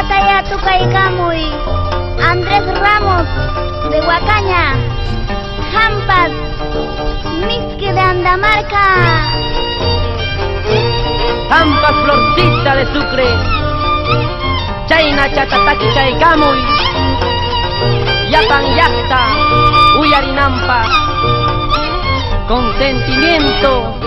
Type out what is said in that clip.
Chataya Tukaykamuy, Andrés Ramos de Huacaña, Hampas, Miski de Andamarca, Hampas Florcita de Sucre, Chayna Chatataki Chaykamuy, Yapan Yacta, Uyarinampa, con sentimiento